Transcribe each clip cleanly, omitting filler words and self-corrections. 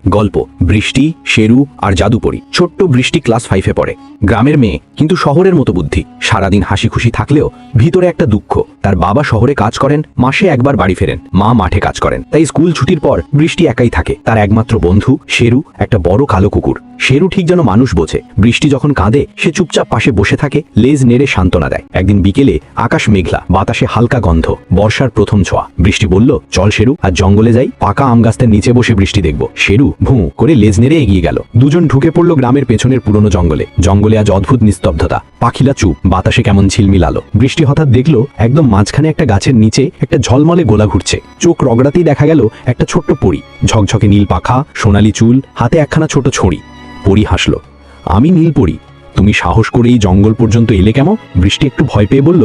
গল্প বৃষ্টি, শেরু আর জাদুপরি। ছোট্ট বৃষ্টি ক্লাস 5-এ পড়ে। গ্রামের মেয়ে, কিন্তু শহরের মতো বুদ্ধি। সারাদিন হাসি খুশি থাকলেও ভিতরে একটা দুঃখ। তার বাবা শহরে কাজ করেন, মাসে একবার বাড়ি ফেরেন, মা মাঠে কাজ করেন। তাই স্কুল ছুটির পর বৃষ্টি একাই থাকে। তার একমাত্র বন্ধু শেরু, একটা বড় কালো কুকুর। শেরু ঠিক যেন মানুষ বোঝে। বৃষ্টি যখন কাঁদে সে চুপচাপ পাশে বসে থাকে, লেজ নেড়ে সান্ত্বনা দেয়। একদিন বিকেলে আকাশ মেঘলা, বাতাসে হালকা গন্ধ, বর্ষার প্রথম ছোঁয়া। বৃষ্টি বলল, চল শেরু, আজ জঙ্গলে যাই, পাকা আম গাছের নিচে বসে বৃষ্টি দেখব। শেরু ভুঁ করে লেজ নেড়ে এগিয়ে গেল। দুজন ঢুকে পড়ল গ্রামের পেছনের পুরনো জঙ্গলে। জঙ্গলে আজ অদ্ভুত নিস্তব্ধতা, পাখিরা চুপ, বাতাসে কেমন ঝিলমিল আলো। বৃষ্টি হঠাৎ দেখলো একদম মাঝখানে একটা গাছের নিচে একটা ঝলমলে গোলা ঘুরছে। চোখ রগড়াতেই দেখা গেল একটা ছোট্ট পরী, ঝকঝকে নীল পাখা, সোনালি চুল, হাতে একখানা ছোট ছড়ি। পরী হাসল, আমি নীল পরী, তুমি সাহস করে এই জঙ্গল পর্যন্ত এলে কেমন? বৃষ্টি একটু ভয় পেয়ে বলল,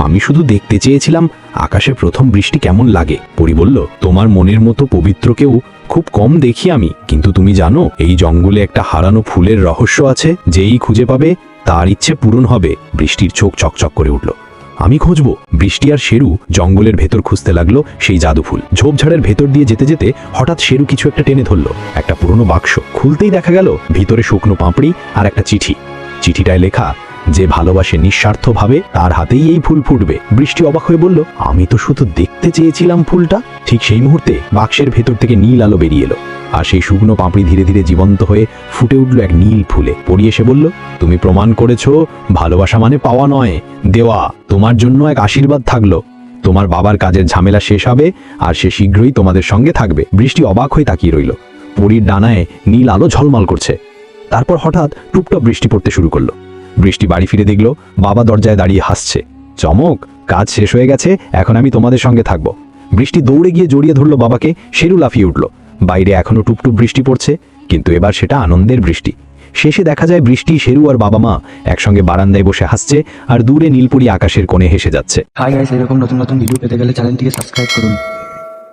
আমি শুধু দেখতে চেয়েছিলাম আকাশে প্রথম বৃষ্টি কেমন লাগে। পরী বলল, তোমার মনের মতো পবিত্র কেউ খুব কম দেখি আমি, কিন্তু তুমি জানো এই জঙ্গলে একটা হারানো ফুলের রহস্য আছে, যেই খুঁজে পাবে তার ইচ্ছে পূরণ হবে। বৃষ্টির চোখ চকচক করে উঠল, আমি খুঁজবো। বৃষ্টি আর শেরু জঙ্গলের ভেতর খুঁজতে লাগলো সেই জাদু ফুল। ঝোপঝাড়ের ভেতর দিয়ে যেতে যেতে হঠাৎ শেরু কিছু একটা টেনে ধরলো। একটা পুরনো বাক্স। খুলতেই দেখা গেল ভিতরে শুকনো পাপড়ি আর একটা চিঠি। চিঠিটায় লেখা, যে ভালোবাসে নিঃস্বার্থভাবে তার হাতেই এই ফুল ফুটবে। বৃষ্টি অবাক হয়ে বলল, আমি তো শুধু দেখতে চেয়েছিলাম ফুলটা। ঠিক সেই মুহূর্তে বাক্সের ভেতর থেকে নীল আলো বেরিয়ে এলো, আর সেই শুকনো পাপড়ি ধীরে ধীরে জীবন্ত হয়ে ফুটে উঠল এক নীল ফুলে। পরী এসে বলল, তুমি প্রমাণ করেছো ভালোবাসা মানে পাওয়া নয়, দেওয়া। তোমার জন্য এক আশীর্বাদ থাকলো। তোমার বাবার কাজের ঝামেলা শেষ হবে আর সে শীঘ্রই তোমাদের সঙ্গে থাকবে। বৃষ্টি অবাক হয়ে তাকিয়ে রইল। পরীর ডানায় নীল আলো ঝলমল করছে। তারপর হঠাৎ টুপটাপ বৃষ্টি পড়তে শুরু করলো। বৃষ্টি বাড়ি ফিরে দেখলো বাবা দরজায় দাঁড়িয়ে হাসছে। চমক, কাজ শেষ হয়ে গেছে, এখন আমি তোমাদের সঙ্গে থাকবো। বৃষ্টি দৌড়ে গিয়ে জড়িয়ে ধরলো বাবাকে। শেরু লাফিয়ে উঠল। বাইরে এখনো টুপটুপ বৃষ্টি পড়ছে, কিন্তু এবার সেটা আনন্দের বৃষ্টি। শেষে দেখা যায় বৃষ্টি, শেরু আর বাবা মা একসঙ্গে বারান্দায় বসে হাসছে, আর দূরে নীলপরি আকাশের কোণে হেসে যাচ্ছে। হাই গাইস, এরকম নতুন নতুন ভিডিও পেতে গেলে চ্যানেলটিকে সাবস্ক্রাইব করুন।